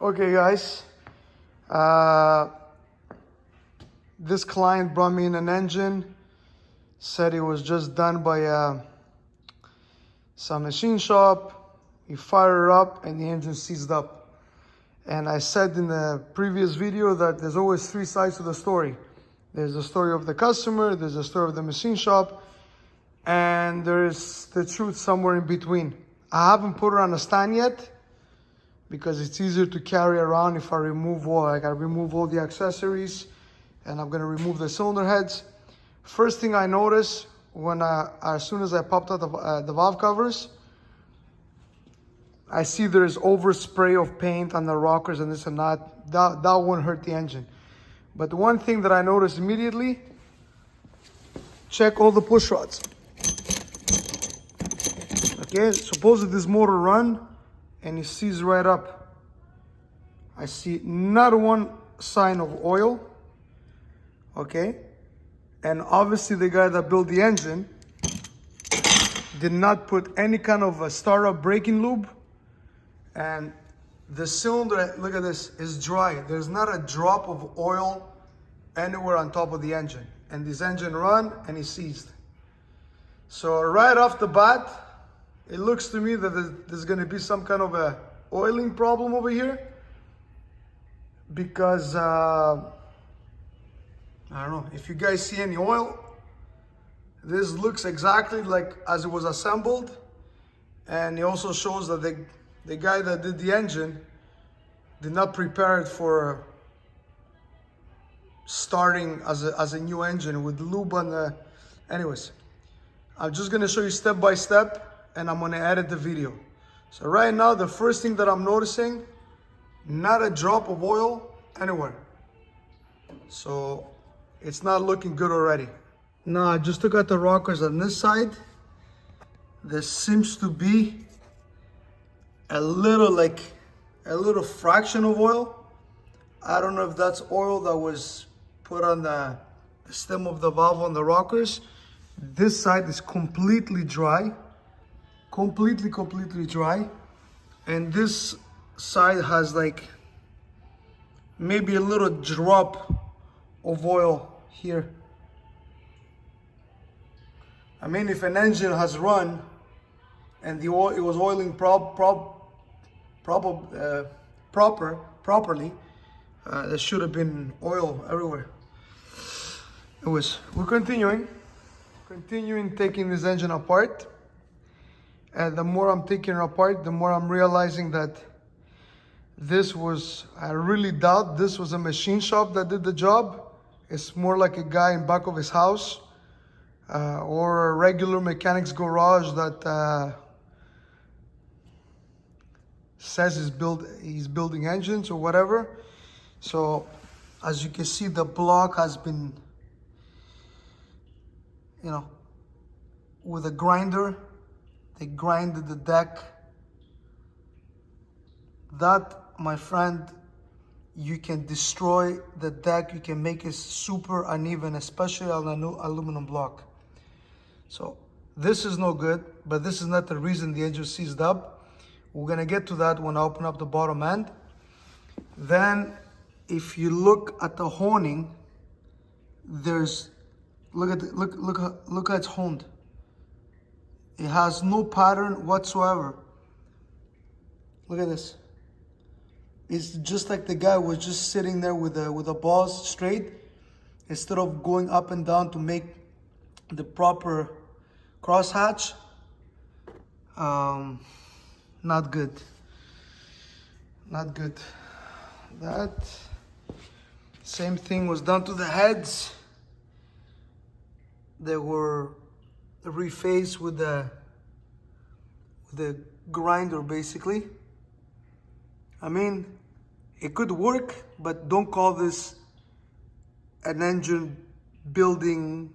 Okay, guys. Uh, this client brought me in an engine, said it was just done by some machine shop. He fired it up and the engine seized up. And I said in the previous video that there's always three sides to the story. There's the story of the customer, there's the story of the machine shop, and there's the truth somewhere in between. I haven't put it on a stand yet because it's easier to carry around if I remove all the accessories, and I'm gonna remove the cylinder heads. First thing I noticed as soon as I popped out the valve covers, I see there's overspray of paint on the rockers and this and that. That won't hurt the engine. But the one thing that I noticed immediately, check all the push rods. Okay, suppose this motor run and it seized right up. I see not one sign of oil. Okay, and obviously the guy that built the engine did not put any kind of a startup braking lube, and the cylinder, look at this, is dry. There's not a drop of oil anywhere on top of the engine, and this engine run and it seized. So right off the bat, it looks to me that there's going to be some kind of a oiling problem over here, because I don't know if you guys see any oil. This looks exactly like as it was assembled, and it also shows that the guy that did the engine did not prepare it for starting as a new engine with lube on the. Anyways, I'm just gonna show you step by step, and I'm gonna edit the video. So right now, the first thing that I'm noticing, not a drop of oil anywhere. So it's not looking good already. Now I just took out the rockers on this side. There seems to be a little fraction of oil. I don't know if that's oil that was put on the stem of the valve on the rockers. This side is completely dry. Completely dry. And this side has like maybe a little drop of oil here. I mean, if an engine has run and the oil, it was oiling properly, there should have been oil everywhere. We're continuing taking this engine apart. And the more I'm taking it apart, the more I'm realizing that I really doubt this was a machine shop that did the job. It's more like a guy in back of his house, or a regular mechanic's garage that says he's building engines or whatever. So as you can see, the block has been, with a grinder, they grinded the deck. That, my friend, you can destroy the deck. You can make it super uneven, especially on a new aluminum block. So this is no good, but this is not the reason the engine seized up. We're gonna get to that when I open up the bottom end. Then if you look at the honing, look how it's honed. It has no pattern whatsoever. Look at this. It's just like the guy was just sitting there with the balls straight, instead of going up and down to make the proper crosshatch. Not good. That same thing was done to the heads. They were refaced with the grinder, basically. I mean, it could work, but don't call this an engine building.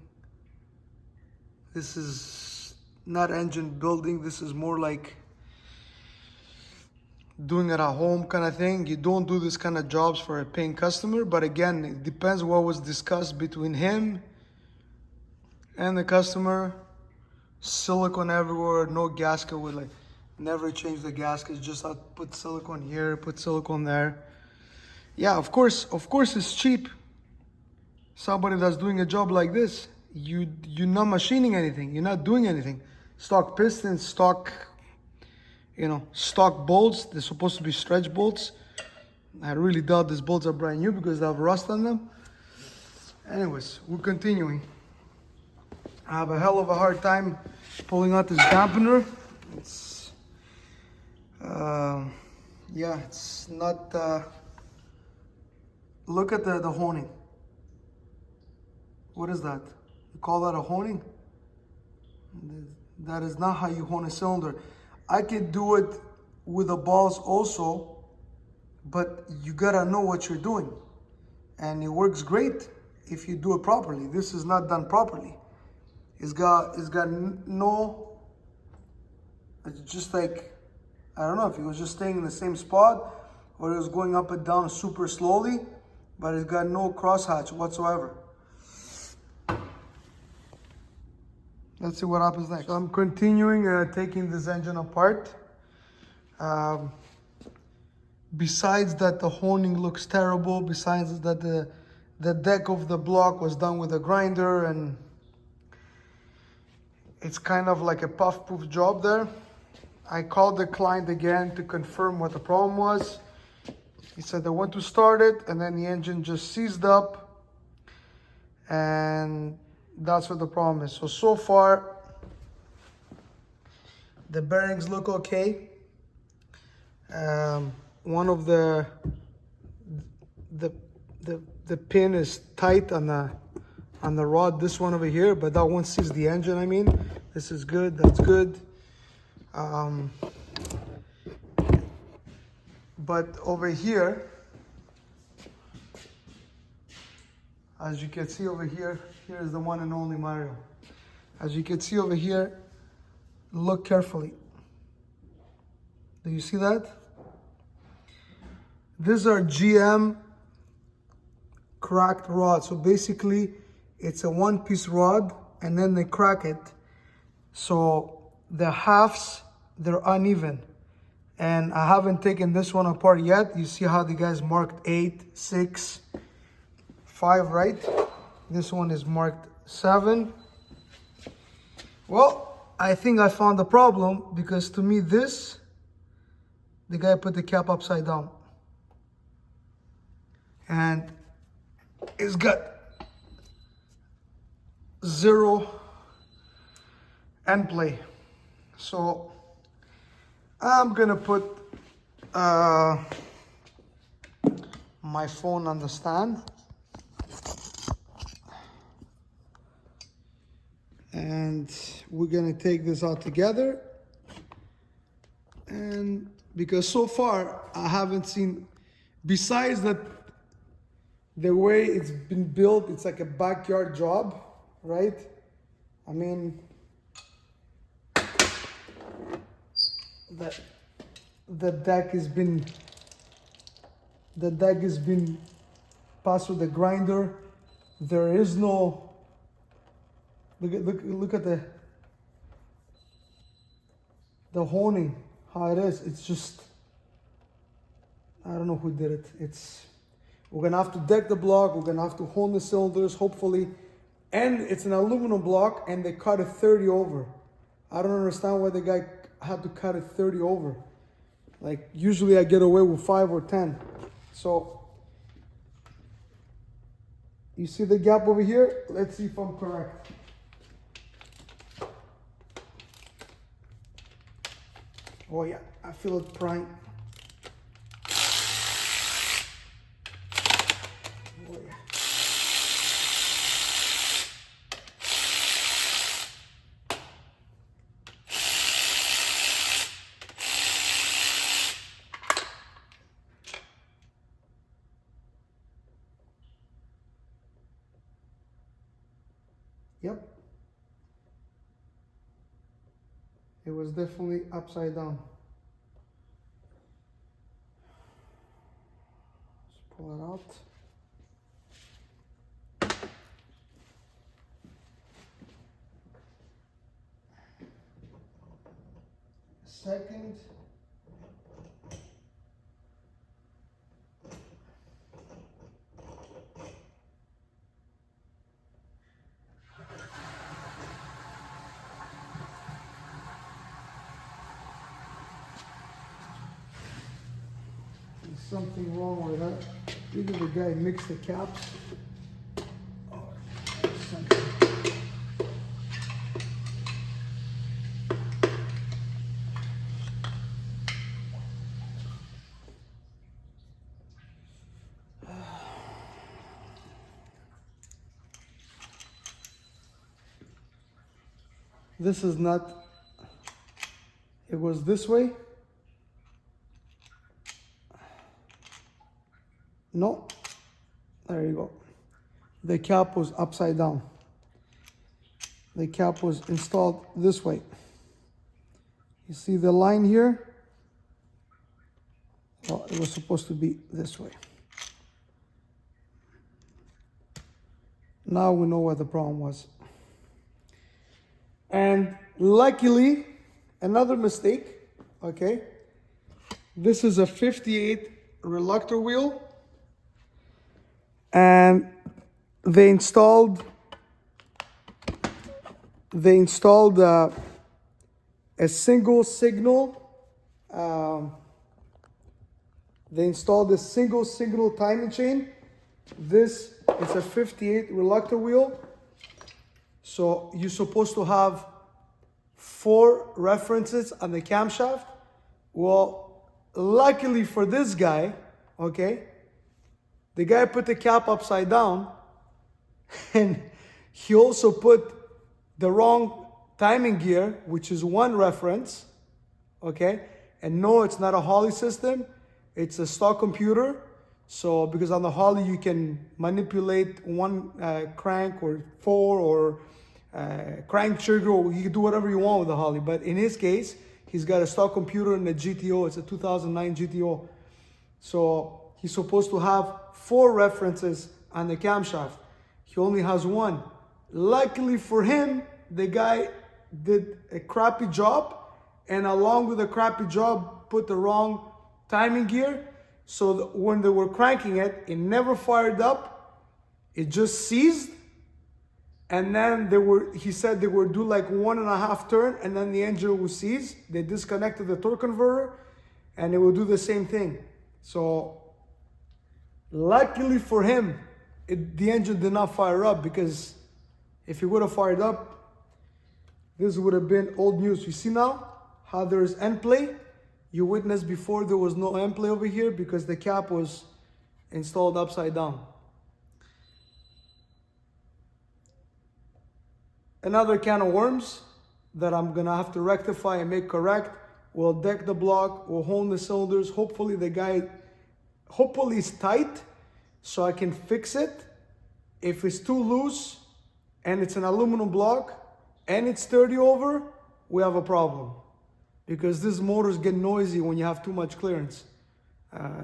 This is not engine building. This is more like doing it at home kind of thing. You don't do this kind of jobs for a paying customer. But again, it depends what was discussed between him and the customer. Silicone everywhere, no gasket with Never change the gaskets, just put silicone here, put silicone there. Yeah, of course it's cheap. Somebody that's doing a job like this, you're not machining anything, you're not doing anything. Stock pistons, stock bolts, they're supposed to be stretch bolts. I really doubt these bolts are brand new because they have rust on them. Anyways, we're continuing. I have a hell of a hard time pulling out this dampener. It's, yeah, it's not, look at the honing. What is that? You call that a honing? That is not how you hone a cylinder. I can do it with the balls also, but you gotta know what you're doing. And it works great if you do it properly. This is not done properly. It's got no, it's just like, I don't know if it was just staying in the same spot or it was going up and down super slowly, but it's got no crosshatch whatsoever. Let's see what happens next. So I'm continuing taking this engine apart. Besides that the honing looks terrible, besides that the deck of the block was done with a grinder and it's kind of like a puff-proof job there. I called the client again to confirm what the problem was. He said they went to start it and then the engine just seized up, and that's what the problem is. So far, the bearings look okay. One of the pin is tight on the rod, this one over here, but that one sees the engine. I mean, this is good, that's good. But over here, as you can see over here, here is the one and only Mario. As you can see over here, look carefully. Do you see that? These are GM cracked rods. So basically, it's a one-piece rod and then they crack it. So the halves, they're uneven. And I haven't taken this one apart yet. You see how the guys marked 8, 6, 5, right? This one is marked 7. Well, I think I found the problem, because to me the guy put the cap upside down. And it's got 0 end play. So I'm gonna put my phone on the stand. And we're gonna take this out together. And because so far I haven't seen, besides that the way it's been built, it's like a backyard job, right? I mean, the deck has been passed with a grinder. There is no, look at the honing, how it is. It's just, I don't know who did it. We're gonna have to deck the block, we're gonna have to hone the cylinders, hopefully. And it's an aluminum block and they cut it 30 over. I don't understand why the guy had to cut it 30 over. Like, usually I get away with 5 or 10. So, you see the gap over here? Let's see if I'm correct. Oh yeah, I feel it prying. Oh yeah. Yep. It was definitely upside down. Let's pull it out. second. There's something wrong with that. Either the guy mixed the caps. Or something. This is not, it was this way. No, there you go. The cap was upside down. The cap was installed this way. You see the line here? Well, it was supposed to be this way. Now we know what the problem was. And luckily, another mistake, okay? This is a 58 reluctor wheel. And they installed a single signal. They installed a single signal timing chain. This is a 58 reluctor wheel. So you're supposed to have 4 references on the camshaft. Well, luckily for this guy, okay, the guy put the cap upside down and he also put the wrong timing gear, which is 1 reference, okay? And no, it's not a Holley system. It's a stock computer. So because on the Holley, you can manipulate 1 crank or 4 or crank trigger, or you can do whatever you want with the Holley. But in his case, he's got a stock computer and a GTO. It's a 2009 GTO. So he's supposed to have 4 references on the camshaft. He only has 1. Luckily for him, the guy did a crappy job, and along with the crappy job, put the wrong timing gear. So when they were cranking it, it never fired up. It just seized. And then he said they would do like 1.5 turn, and then the engine would seize. They disconnected the torque converter, and it will do the same thing. So luckily for him, the engine did not fire up, because if it would have fired up, this would have been old news. You see now how there's end play? You witnessed before there was no end play over here because the cap was installed upside down. Another can of worms that I'm gonna have to rectify and make correct. We'll deck the block, we'll hone the cylinders. Hopefully it's tight so I can fix it. If it's too loose and it's an aluminum block and it's 30 over, we have a problem. Because these motors get noisy when you have too much clearance.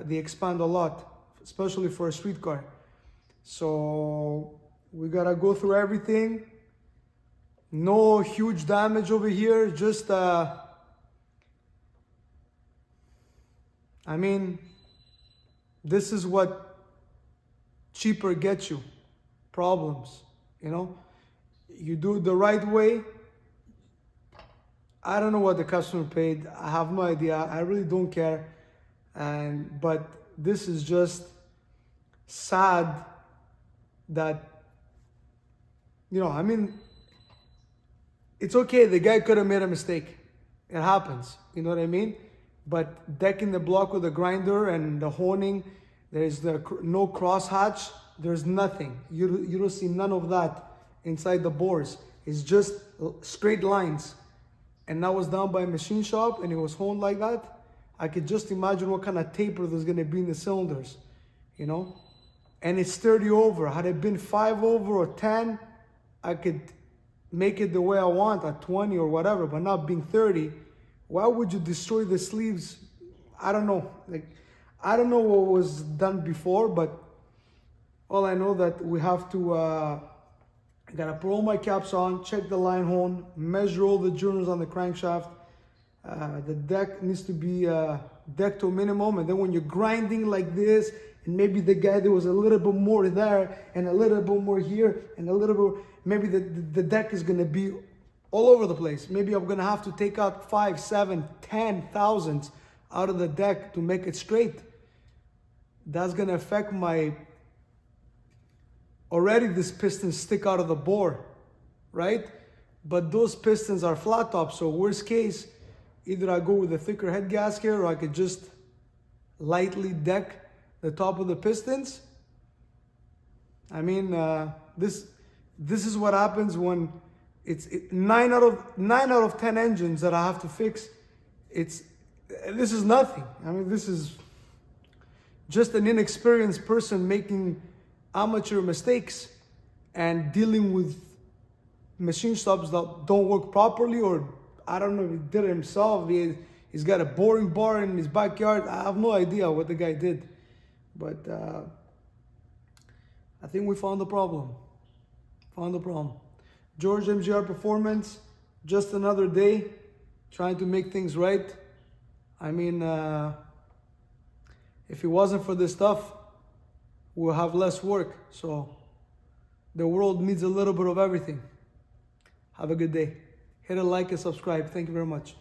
They expand a lot, especially for a street car. So we gotta go through everything. No huge damage over here, just I mean, this is what cheaper gets you. Problems, you know? You do it the right way. I don't know what the customer paid. I have no idea. I really don't care. But this is just sad that, you know, I mean, it's okay. The guy could have made a mistake. It happens. You know what I mean? But decking the block with the grinder and the honing, there's no crosshatch. There's nothing. You don't see none of that inside the bores. It's just straight lines. And that was done by a machine shop, and it was honed like that. I could just imagine what kind of taper there's gonna be in the cylinders, you know? And it's 30 over. Had it been 5 over or 10, I could make it the way I want at 20 or whatever, but not being 30. Why would you destroy the sleeves? I don't know. I don't know what was done before, but all I know that we have to, I gotta put all my caps on, check the line hone, measure all the journals on the crankshaft, The deck needs to be decked to a minimum, and then when you're grinding like this, and maybe the guy, there was a little bit more there, and a little bit more here, and a little bit, maybe the deck is gonna be all over the place. Maybe I'm gonna have to take out 5, 7, 10 thousandths out of the deck to make it straight. That's gonna affect my, already this piston stick out of the bore, right? But those pistons are flat top, so worst case, either I go with a thicker head gasket, or I could just lightly deck the top of the pistons. I mean, this is what happens when it's 9 out of 10 engines that I have to fix. This is nothing. I mean, this is just an inexperienced person making amateur mistakes and dealing with machine stops that don't work properly, or I don't know if he did it himself. He's got a boring bar in his backyard. I have no idea what the guy did. But I think we found the problem. George MGR Performance, just another day trying to make things right. I mean, if it wasn't for this stuff, we'll have less work. So the world needs a little bit of everything. Have a good day. Hit a like and subscribe. Thank you very much.